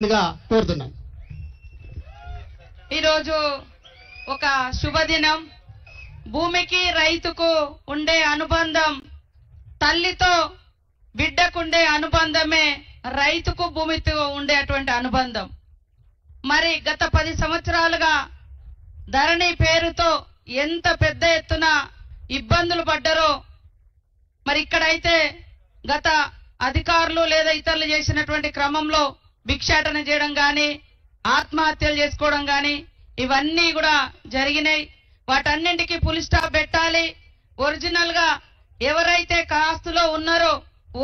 కోరుతున్నాం. ఈరోజు ఒక శుభదినం. భూమికి రైతుకు ఉండే అనుబంధం, తల్లితో బిడ్డకుండే అనుబంధమే రైతుకు భూమితో ఉండేటువంటి అనుబంధం. మరి గత 10 సంవత్సరాలుగా ధరణి పేరుతో ఎంత పెద్ద ఎత్తున ఇబ్బందులు పడ్డారో, మరి ఇక్కడైతే గత అధికారులు లేదా ఇతరులు చేసినటువంటి క్రమంలో భిక్షాటన చేయడం కానీ, ఆత్మహత్యలు చేసుకోవడం కానీ ఇవన్నీ కూడా జరిగినాయి. వాటన్నింటికి ఫుల్ స్టాప్ పెట్టాలి. ఒరిజినల్ గా ఎవరైతే కాస్తులో ఉన్నారో,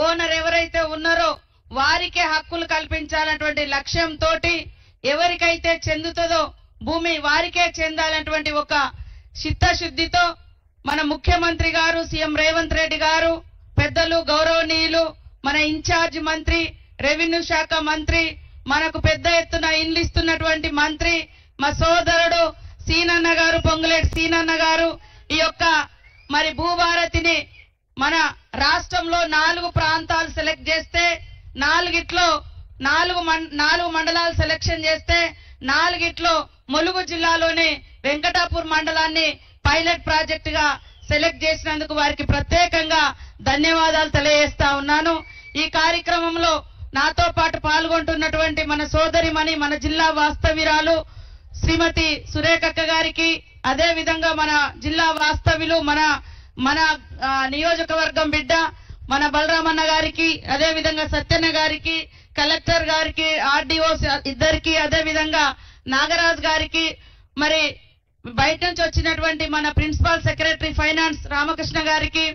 ఓనర్ ఎవరైతే ఉన్నారో వారికే హక్కులు కల్పించాలన్నటువంటి లక్ష్యంతో, ఎవరికైతే చెందుతుందో భూమి వారికే చెందాలన్నటువంటి ఒక చిత్తశుద్ధితో మన ముఖ్యమంత్రి గారు, సీఎం రేవంత్ రెడ్డి గారు, పెద్దలు గౌరవనీయులు, మన ఇన్ఛార్జ్ మంత్రి, రెవెన్యూ శాఖ మంత్రి, మనకు పెద్ద ఎత్తున ఇండ్లు ఇస్తున్నటువంటి మంత్రి మా సోదరుడు సీనన్న గారు, పొంగులేటి సీనన్న గారు, ఈ యొక్క మరి భూభారతిని మన రాష్ట్రంలో 4 ప్రాంతాలు సెలెక్ట్ చేస్తే, 4 మండలాలు సెలెక్షన్ చేస్తే 4 ములుగు జిల్లాలోని వెంకటాపూర్ మండలాన్ని పైలట్ ప్రాజెక్ట్ గా సెలెక్ట్ చేసినందుకు వారికి ప్రత్యేకంగా ధన్యవాదాలు తెలియజేస్తా ఉన్నాను. ఈ కార్యక్రమంలో నాతో పాటు పాల్గొంటున్నటువంటి మన సోదరిమణి, మన జిల్లా వాస్తవ్యురాలు శ్రీమతి సురేఖక్క గారికి, అదే విధంగా మన జిల్లా వాస్తవ్యులు, మన నియోజకవర్గం బిడ్డ మన బలరామన్న గారికి, అదే విధంగా సత్యన్న గారికి, కలెక్టర్ గారికి, ఆర్డీఓ ఇద్దరికి, అదే విధంగా నాగరాజ్ గారికి, మరి బయట నుంచి వచ్చినటువంటి మన ప్రిన్సిపల్ సెక్రటరీ ఫైనాన్స్ రామకృష్ణ గారికి,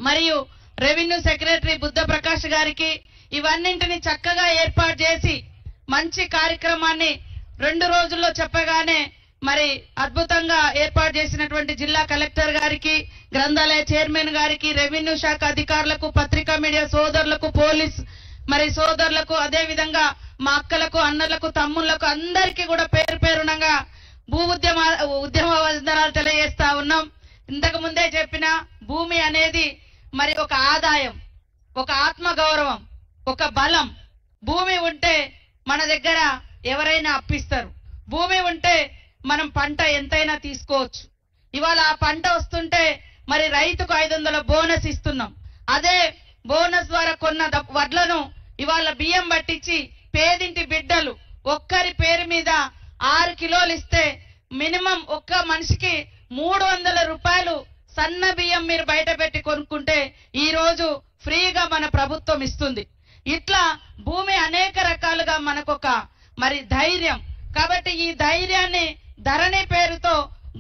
మరియు రెవెన్యూ సెక్రటరీ బుద్ధ ప్రకాష్ గారికి, ఇవన్నింటినీ చక్కగా ఏర్పాటు చేసి మంచి కార్యక్రమాన్ని 2 రోజుల్లో చెప్పగానే మరి అద్భుతంగా ఏర్పాటు చేసినటువంటి జిల్లా కలెక్టర్ గారికి, గ్రంథాలయ చైర్మన్ గారికి, రెవెన్యూ శాఖ అధికారులకు, పత్రికా మీడియా సోదరులకు, పోలీస్ మరి సోదరులకు, అదే విధంగా మా అక్కలకు, అన్నలకు, తమ్ముళ్లకు అందరికీ కూడా పేరు పేరునంగా ఉద్యమ వందనాలు తెలియజేస్తా ఉన్నాం. ఇంతకు ముందే చెప్పిన భూమి అనేది మరి ఒక ఆదాయం, ఒక ఆత్మగౌరవం, ఒక బలం. భూమి ఉంటే మన దగ్గర ఎవరైనా అప్పిస్తారు. భూమి ఉంటే మనం పంట ఎంతైనా తీసుకోవచ్చు. ఇవాళ ఆ పంట వస్తుంటే మరి రైతుకు 500 బోనస్ ఇస్తున్నాం. అదే బోనస్ ద్వారా కొన్న వడ్లను ఇవాళ బియ్యం పట్టించి పేదింటి బిడ్డలు ఒక్కరి పేరు మీద 6 కిలోలు ఇస్తే మినిమం ఒక్క మనిషికి 300 రూపాయలు సన్న బియ్యం మీరు బయట పెట్టి కొనుక్కుంటే ఈ రోజు ఫ్రీగా మన ప్రభుత్వం ఇస్తుంది. ఇట్లా భూమి అనేక రకాలుగా మనకొక మరి ధైర్యం. కాబట్టి ఈ ధైర్యాన్ని ధరణి పేరుతో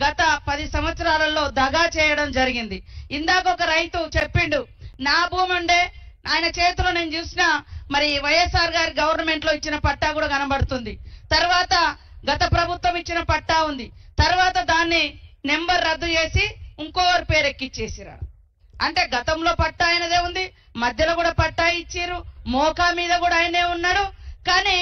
గత 10 సంవత్సరాలలో దగా చేయడం జరిగింది. ఇందాక ఒక రైతు చెప్పిండు, నా భూమి ఉండే ఆయన చేతిలో నేను చూసిన మరి వైఎస్ఆర్ గారి గవర్నమెంట్ లో ఇచ్చిన పట్టా కూడా కనబడుతుంది. తర్వాత గత ప్రభుత్వం ఇచ్చిన పట్టా ఉంది. తర్వాత దాన్ని నెంబర్ రద్దు చేసి ఇంకోరు పేరు ఎక్కిచ్చేసిరా. అంటే గతంలో పట్టా ఆయనదే ఉంది, మధ్యలో కూడా పట్టా ఇచ్చిరు, మోకా మీద కూడా ఆయనే ఉన్నాడు. కానీ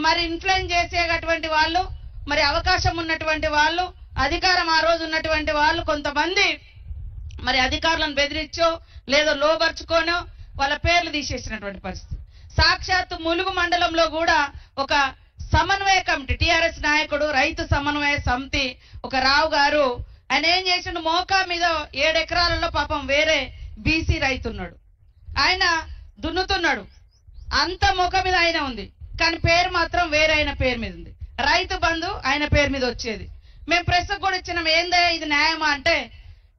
మరి ఇన్ఫ్లుయెన్స్ చేసేటటువంటి వాళ్ళు, మరి అవకాశం ఉన్నటువంటి వాళ్ళు, అధికారం ఆ రోజు ఉన్నటువంటి వాళ్ళు కొంతమంది మరి అధికారులను బెదిరించో లేదో లోబర్చుకోనో వాళ్ళ పేర్లు తీసేసినటువంటి పరిస్థితి. సాక్షాత్తు ములుగు మండలంలో కూడా ఒక సమన్వయ కమిటీ, టిఆర్ఎస్ నాయకుడు, రైతు సమన్వయ సమితి ఒక రావు గారు, ఆయన ఏం చేసిండు, మోకా మీద 7 ఎకరాలలో పాపం వేరే బీసీ రైతున్నాడు, ఆయన దున్నుతున్నాడు. అంత మోకా మీద ఆయన ఉంది, కానీ పేరు మాత్రం వేరే ఆయన పేరు మీద ఉంది. రైతు బంధు ఆయన పేరు మీద వచ్చేది. మేము ప్రెస్ కూడా ఇచ్చినాం, ఏందా ఇది న్యాయమా అంటే,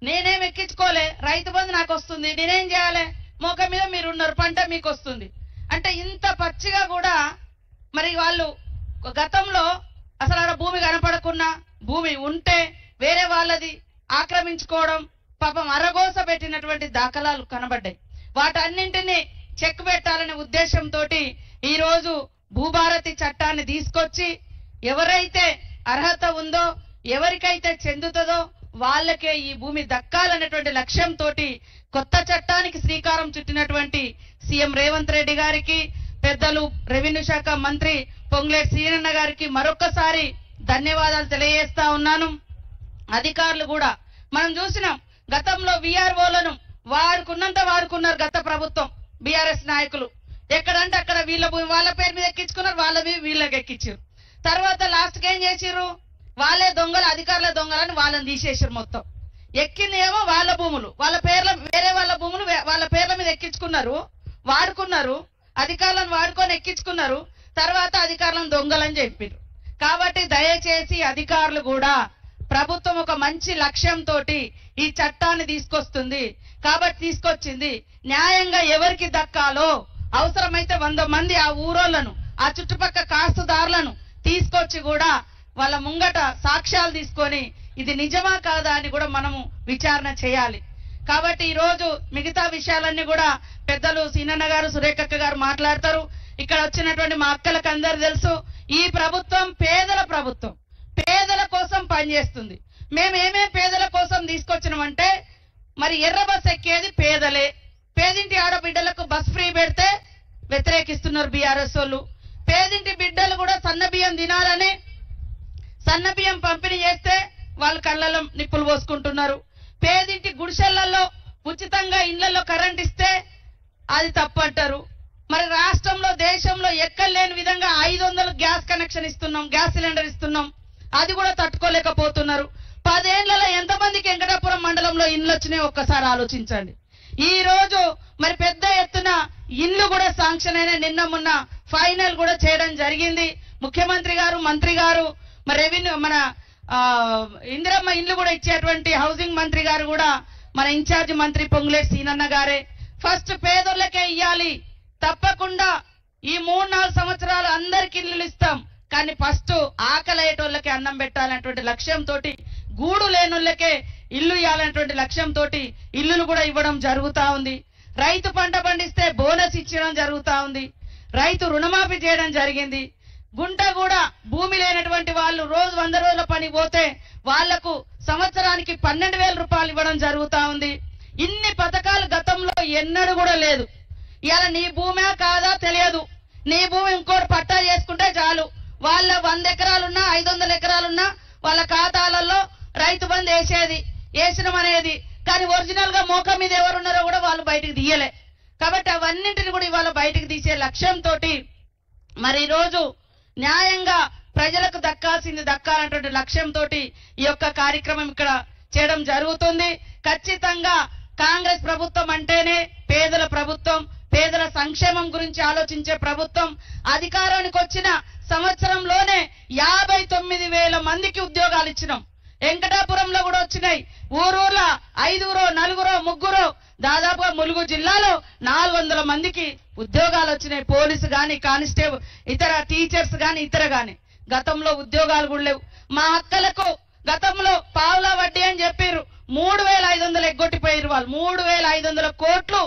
నేనేం ఎక్కించుకోలే, రైతు బంధు నాకు వస్తుంది, నేనేం చేయాలి, మోక మీద మీరు ఉన్నారు, పంట మీకు వస్తుంది అంటే. ఇంత పచ్చిగా కూడా మరి వాళ్ళు గతంలో అసలు ఆ భూమి కనపడకున్నా, భూమి ఉంటే వేరే వాళ్ళది ఆక్రమించుకోవడం, పాపం అరగోస పెట్టినటువంటి దాఖలాలు కనబడ్డాయి. వాటన్నింటినీ చెక్ పెట్టాలనే ఉద్దేశంతో ఈ రోజు భూభారతి చట్టాన్ని తీసుకొచ్చి ఎవరైతే అర్హత ఉందో, ఎవరికైతే చెందుతుందో వాళ్ళకే ఈ భూమి దక్కాలనేటువంటి లక్ష్యంతో కొత్త చట్టానికి శ్రీకారం చుట్టినటువంటి సీఎం రేవంత్ రెడ్డి గారికి, పెద్దలు రెవెన్యూ శాఖ మంత్రి పొంగులేటి సీనన్న గారికి మరొక్కసారి ధన్యవాదాలు తెలియజేస్తా ఉన్నాను. అధికారులు కూడా మనం చూసినాం, గతంలో విఆర్ఓలను వాడుకున్నంత వాడుకున్నారు గత ప్రభుత్వం, బీఆర్ఎస్ నాయకులు. ఎక్కడంటే అక్కడ వీళ్ళ భూమి వాళ్ళ పేరు మీద ఎక్కించుకున్నారు, వాళ్ళవి వీళ్ళకి ఎక్కించారు. తర్వాత లాస్ట్కి ఏం చేసిర్రు, వాళ్ళే దొంగలు, అధికారుల దొంగలని వాళ్ళని తీసేసారు. మొత్తం ఎక్కింది ఏమో వాళ్ళ భూములు, వాళ్ళ పేర్ల వేరే వాళ్ళ భూములు వాళ్ళ పేర్ల మీద ఎక్కించుకున్నారు, వాడుకున్నారు, అధికారులను వాడుకొని ఎక్కించుకున్నారు. తర్వాత అధికారులను దొంగలని చెప్పారు. కాబట్టి దయచేసి అధికారులు కూడా, ప్రభుత్వం ఒక మంచి లక్ష్యంతో ఈ చట్టాన్ని తీసుకొస్తుంది కాబట్టి తీసుకొచ్చింది. న్యాయంగా ఎవరికి దక్కాలో అవసరమైతే 100 మంది ఆ ఊరోళ్లను, ఆ చుట్టుపక్కల కాస్తుదారులను తీసుకొచ్చి కూడా వాళ్ళ ముంగట సాక్ష్యాలు తీసుకొని ఇది నిజమా కాదా అని కూడా మనము విచారణ చేయాలి. కాబట్టి ఈ రోజు మిగతా విషయాలన్నీ కూడా పెద్దలు సీనన్న గారు, సురేఖక్క గారు మాట్లాడతారు. ఇక్కడ వచ్చినటువంటి మా అక్కలకు అందరు తెలుసు, ఈ ప్రభుత్వం పేదల ప్రభుత్వం, పేదల కోసం పనిచేస్తుంది. మేము ఏమేం పేదల కోసం తీసుకొచ్చినామంటే, మరి ఎర్ర బస్ ఎక్కేది పేదలే, పేదింటి ఆడబిడ్డలకు బస్ ఫ్రీ పెడితే వ్యతిరేకిస్తున్నారు బీఆర్ఎస్ వాళ్ళు. పేదింటి బిడ్డలు కూడా సన్న బియ్యం తినాలని సన్న బియ్యం పంపిణీ చేస్తే వాళ్ళు కళ్ళలో నిప్పులు పోసుకుంటున్నారు. పేదింటి గుడిసెళ్లలో ఉచితంగా ఇళ్లలో కరెంట్ ఇస్తే అది తప్పంటారు. మరి రాష్ట్రంలో దేశంలో ఎక్కడ లేని విధంగా 500 గ్యాస్ కనెక్షన్ ఇస్తున్నాం, గ్యాస్ సిలిండర్ ఇస్తున్నాం, అది కూడా తట్టుకోలేకపోతున్నారు. 10 ఏళ్లలో ఎంతమందికి వెంకటాపురం మండలంలో ఇండ్లు వచ్చినాయో ఒక్కసారి ఆలోచించండి. ఈ రోజు మరి పెద్ద ఎత్తున ఇండ్లు కూడా శాంక్షన్ అయిన, నిన్న మొన్న ఫైనల్ కూడా చేయడం జరిగింది. ముఖ్యమంత్రి గారు, మంత్రి గారు, మరి రెవెన్యూ మన ఇందిరమ్మ ఇండ్లు కూడా ఇచ్చేటువంటి హౌసింగ్ మంత్రి గారు కూడా మన ఇన్ఛార్జి మంత్రి పొంగులేటి సీనన్న గారే. ఫస్ట్ పేదోళ్ళకే ఇయ్యాలి, తప్పకుండా ఈ 3-4 సంవత్సరాలు అందరికి ఇల్లు ఇస్తాం, కానీ ఫస్ట్ ఆకలయ్యేటోళ్ళకే అన్నం పెట్టాలనేటువంటి లక్ష్యంతో, గూడు లేనోళ్ళకే ఇల్లు ఇవ్వాలనేటువంటి లక్ష్యంతో ఇల్లులు కూడా ఇవ్వడం జరుగుతా ఉంది. రైతు పంట పండిస్తే బోనస్ ఇచ్చడం జరుగుతా ఉంది. రైతు రుణమాఫీ చేయడం జరిగింది. గుంట కూడా భూమి లేనటువంటి వాళ్ళు రోజు 100 రోజుల పని పోతే వాళ్లకు సంవత్సరానికి 12,000 రూపాయలు ఇవ్వడం జరుగుతా ఉంది. ఇన్ని పథకాలు గతంలో ఎన్నడూ కూడా లేదు. ఇవాళ నీ భూమే కాదా తెలియదు, నీ భూమి ఇంకోటి పట్టా చేసుకుంటే చాలు, వాళ్ళ 100 ఎకరాలున్నా 500 ఎకరాలున్నా వాళ్ళ ఖాతాలలో రైతు బంధు వేసినం అనేది, కానీ ఒరిజినల్ గా మోక మీద ఎవరున్నారో కూడా వాళ్ళు బయటకు తీయలే. కాబట్టి అవన్నింటిని కూడా ఇవాళ బయటకు తీసే లక్ష్యంతో మరి ఈ రోజు న్యాయంగా ప్రజలకు దక్కాల్సింది దక్కాలన్నటువంటి లక్ష్యంతో ఈ యొక్క కార్యక్రమం ఇక్కడ చేయడం జరుగుతుంది. ఖచ్చితంగా కాంగ్రెస్ ప్రభుత్వం అంటేనే పేదల ప్రభుత్వం, పేదల సంక్షేమం గురించి ఆలోచించే ప్రభుత్వం. అధికారానికి వచ్చిన సంవత్సరంలోనే 59,000 మందికి ఉద్యోగాలు ఇచ్చినాం. వెంకటాపురంలో కూడా వచ్చినాయి. ఊరూర్ల 5 4 3 దాదాపుగా ములుగు జిల్లాలో 400 మందికి ఉద్యోగాలు వచ్చినాయి. పోలీసు గాని, కానిస్టేబుల్, ఇతర టీచర్స్ గాని, ఇతర గాని. గతంలో ఉద్యోగాలు కూడా లేవు. మా అక్కలకు గతంలో పావులా వడ్డీ అని చెప్పారు, 3,500 ఎగ్గొట్టిపోయారు వాళ్ళు. 3,500 కోట్లు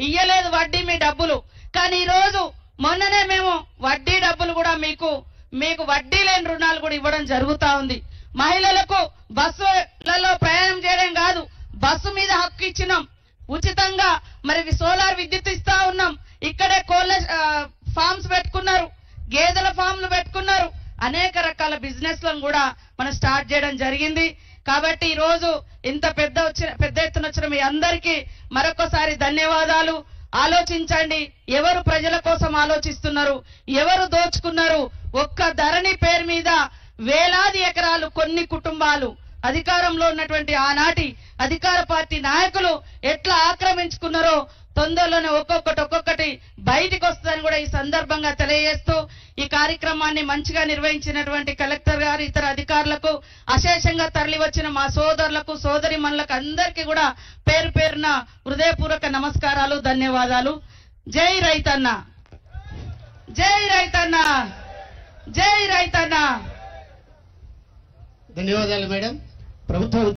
ఇయ్యలేదు వడ్డీ మీ డబ్బులు. కానీ ఈ రోజు మొన్ననే మేము వడ్డీ డబ్బులు కూడా మీకు వడ్డీ లేని రుణాలు కూడా ఇవ్వడం జరుగుతా ఉంది. మహిళలకు బస్సులలో ప్రయాణం చేయడం కాదు, బస్సు మీద హక్కు ఇచ్చినాం. ఉచితంగా మరి సోలార్ విద్యుత్ ఇస్తా ఉన్నాం. ఇక్కడే కోళ్ళ ఫార్మ్స్ పెట్టుకున్నారు, గేదెల ఫామ్లు పెట్టుకున్నారు. అనేక రకాల బిజినెస్ లను కూడా మనం స్టార్ట్ చేయడం జరిగింది. కాబట్టి ఈ రోజు ఇంత పెద్ద ఎత్తున వచ్చిన మీ అందరికీ మరొకసారి ధన్యవాదాలు. ఆలోచించండి, ఎవరు ప్రజల కోసం ఆలోచిస్తున్నారు, ఎవరు దోచుకున్నారు. ఒక్క ధరణి పేరు మీద వేలాది ఎకరాలు కొన్ని కుటుంబాలు, అధికారంలో ఉన్నటువంటి ఆనాటి అధికార పార్టీ నాయకులు ఎట్లా ఆక్రమించుకున్నారో తొందరలోనే ఒక్కొక్కటి బయటికి వస్తుందని కూడా ఈ సందర్భంగా తెలియజేస్తూ, ఈ కార్యక్రమాన్ని మంచిగా నిర్వహించినటువంటి కలెక్టర్ గారు, ఇతర అధికారులకు, అశేషంగా తరలి వచ్చిన మా సోదరులకు, సోదరిమణులకు అందరికీ కూడా పేరు పేరున హృదయపూర్వక నమస్కారాలు, ధన్యవాదాలు. జై రైతన్న, జై రైతన్న, జై రైతన్న. ధన్యవాదాలు మేడం. ప్రభుత్వం